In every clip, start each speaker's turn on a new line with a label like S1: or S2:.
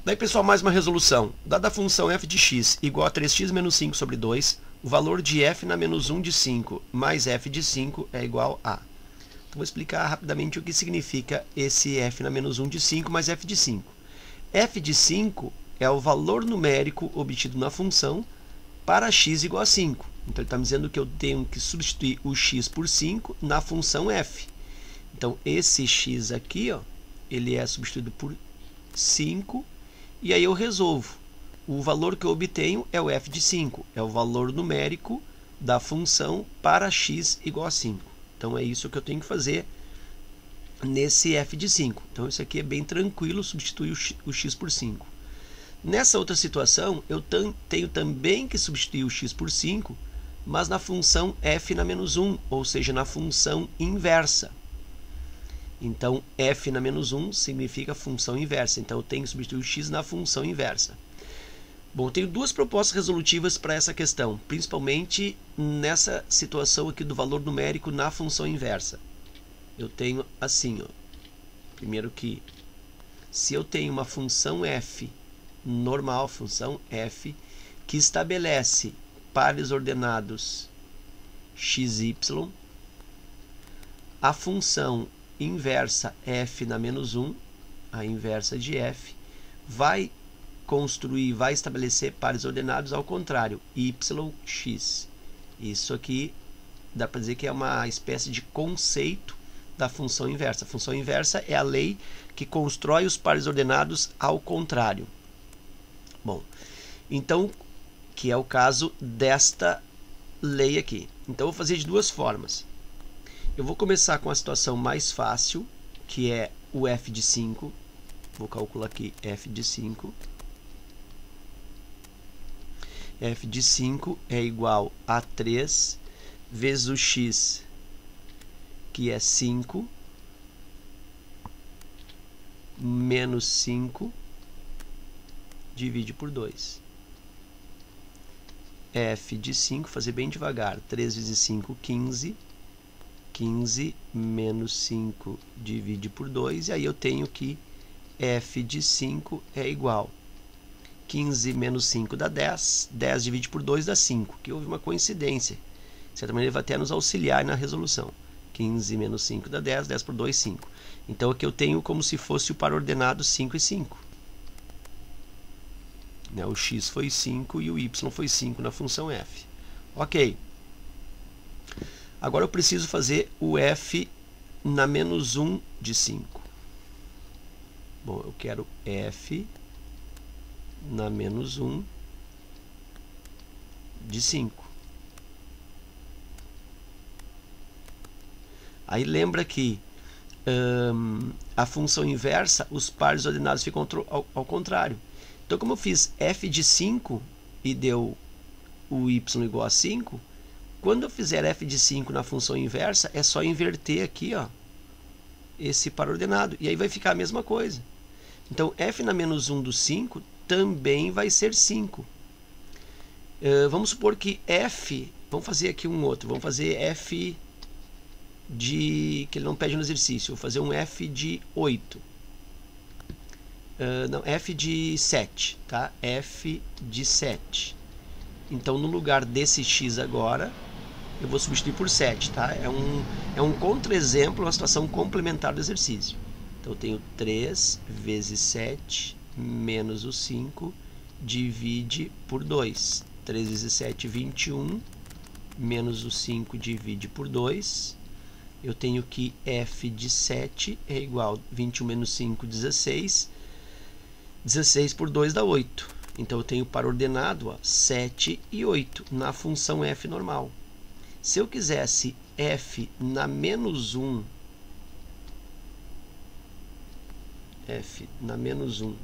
S1: Daí, pessoal, mais uma resolução. Dada a função f de x igual a 3x menos 5 sobre 2, o valor de f na menos 1 de 5 mais f de 5 é igual a... Então, vou explicar rapidamente o que significa esse f na menos 1 de 5 mais f de 5. f de 5 é o valor numérico obtido na função para x igual a 5. Então, ele está me dizendo que eu tenho que substituir o x por 5 na função f. Então, esse x aqui, ó, ele é substituído por 5, e aí eu resolvo. O valor que eu obtenho é o f de 5, é o valor numérico da função para x igual a 5. Então, é isso que eu tenho que fazer nesse f de 5. Então, isso aqui é bem tranquilo, substituir o x por 5. Nessa outra situação, eu tenho também que substituir o x por 5, mas na função f na menos 1, ou seja, na função inversa. Então, f na menos 1 significa função inversa. Então, eu tenho que substituir o x na função inversa. Bom, eu tenho duas propostas resolutivas para essa questão, principalmente nessa situação aqui do valor numérico na função inversa. Eu tenho assim, ó. Primeiro que, se eu tenho uma função f normal, função f, que estabelece pares ordenados x, y, a função inversa f na menos 1, a inversa de f, vai estabelecer pares ordenados ao contrário, y, x. Isso aqui dá para dizer que é uma espécie de conceito da função inversa. A função inversa é a lei que constrói os pares ordenados ao contrário. Bom, então, que é o caso desta lei aqui. Então, eu vou fazer de duas formas. Eu vou começar com a situação mais fácil, que é o f de 5. Vou calcular aqui f de 5. f de 5 é igual a 3 vezes o x, que é 5, menos 5, divide por 2. f de 5, fazer bem devagar, 3 vezes 5, 15. 15 menos 5 divide por 2, e aí eu tenho que f de 5 é igual 15 menos 5 dá 10, 10 divide por 2 dá 5, que houve uma coincidência. De certa maneira, ele vai até nos auxiliar na resolução. 15 menos 5 dá 10, 10 por 2, 5. Então, aqui eu tenho como se fosse o par ordenado 5 e 5. O x foi 5 e o y foi 5 na função f. Ok. Agora eu preciso fazer o f na menos 1 de 5. Bom, eu quero f na menos 1 de 5. Aí lembra que a função inversa, os pares ordenados ficam ao contrário. Então, como eu fiz f de 5 e deu o y igual a 5, quando eu fizer f de 5 na função inversa, é só inverter aqui, ó, esse par ordenado. E aí vai ficar a mesma coisa. Então, f na menos 1 do 5 também vai ser 5. Vamos supor que f... Vamos fazer aqui um outro. Vamos fazer f de... que ele não pede no exercício. Vou fazer um f de 8. Não, f de 7. Tá? f de 7. Então, no lugar desse x agora, eu vou substituir por 7, tá? É um contra-exemplo, uma situação complementar do exercício. Então, eu tenho 3 vezes 7 menos o 5 divide por 2. 3 vezes 7, 21, menos o 5 divide por 2. Eu tenho que f de 7 é igual a 21 menos 5, 16. 16 por 2 dá 8. Então, eu tenho par ordenado, ó, 7 e 8 na função f normal. Se eu quisesse f na menos 1, f na menos 1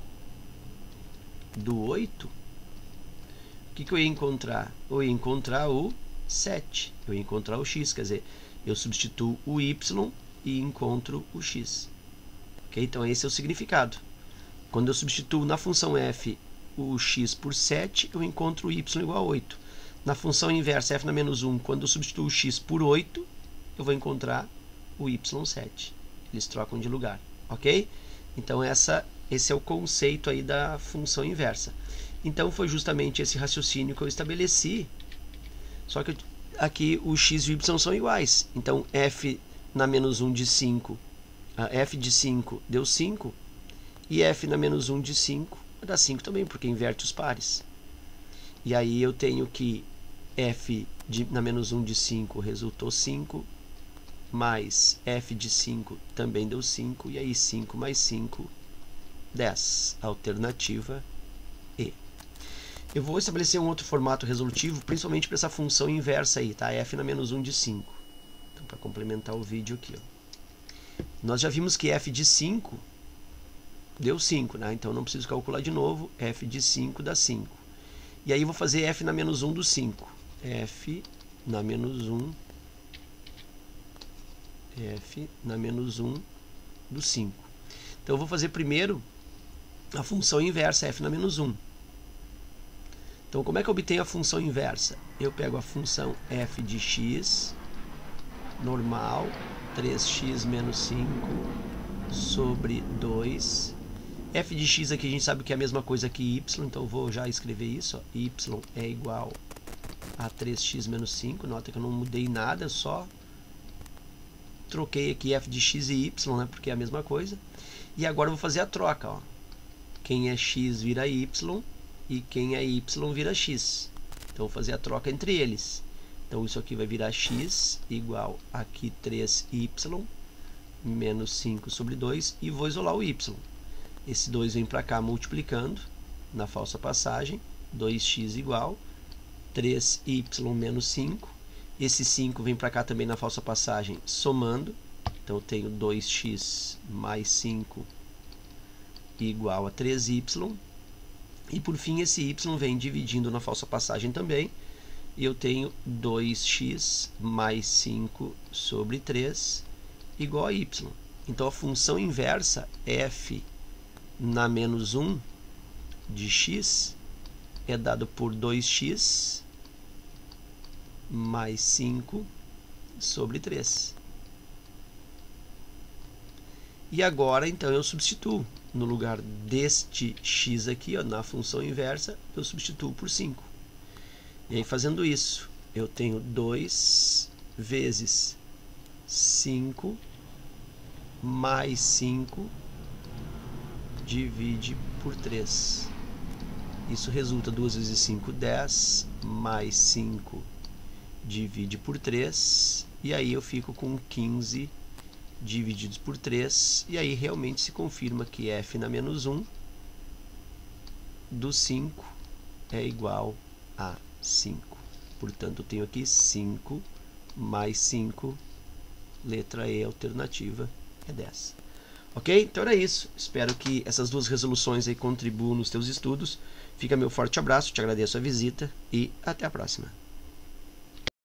S1: do 8, o que eu ia encontrar? Eu ia encontrar o 7, eu ia encontrar o x, quer dizer, eu substituo o y e encontro o x. Okay? Então, esse é o significado. Quando eu substituo na função f o x por 7, eu encontro o y igual a 8. Na função inversa f na menos 1, quando eu substituo o x por 8, eu vou encontrar o y7. Eles trocam de lugar, ok? Então, essa Esse é o conceito aí da função inversa. Então foi justamente esse raciocínio que eu estabeleci, só que aqui o x e o y são iguais. Então f na menos 1 de 5, f de 5 deu 5, e f na menos 1 de 5 dá 5 também, porque inverte os pares. E aí eu tenho que f na menos 1 de 5 resultou 5, mais f de 5 também deu 5, e aí 5 mais 5, 10. Alternativa E. Eu vou estabelecer um outro formato resolutivo, principalmente para essa função inversa aí, tá? F na menos 1 de 5. Então, para complementar o vídeo aqui, ó. Nós já vimos que f de 5 deu 5, né? Então não preciso calcular de novo. F de 5 dá 5. E aí eu vou fazer f na menos 1 do 5. F na menos 1. F na menos 1 do 5. Então eu vou fazer primeiro a função inversa, f na menos 1. Então como é que eu obtenho a função inversa? Eu pego a função f de x normal, 3x menos 5 sobre 2. F de x aqui a gente sabe que é a mesma coisa que y, então eu vou já escrever isso. Ó. Y é igual a 3x menos 5. Nota que eu não mudei nada, só troquei aqui f de x e y, né, porque é a mesma coisa. E agora eu vou fazer a troca. Ó. Quem é x vira y e quem é y vira x. Então eu vou fazer a troca entre eles. Então isso aqui vai virar x igual a aqui 3y menos 5 sobre 2 e vou isolar o y. Esse 2 vem para cá multiplicando na falsa passagem. 2x igual 3y menos 5. Esse 5 vem para cá também na falsa passagem somando. Então eu tenho 2x mais 5 igual a 3y. E por fim esse y vem dividindo na falsa passagem também. E eu tenho 2x mais 5 sobre 3 igual a y. Então a função inversa f na menos 1 de x é dado por 2x mais 5 sobre 3. E agora, então, eu substituo. No lugar deste x aqui, ó, na função inversa, eu substituo por 5. E aí, fazendo isso, eu tenho 2 vezes 5 mais 5 divide por 3. Isso resulta 2 vezes 5, 10, mais 5 divide por 3, e aí eu fico com 15 divididos por 3, e aí realmente se confirma que f na menos 1 do 5 é igual a 5. Portanto, eu tenho aqui 5 mais 5, letra E, alternativa é 10. Ok? Então era isso. Espero que essas duas resoluções aí contribuam nos teus estudos. Fica meu forte abraço, te agradeço a visita e até a próxima.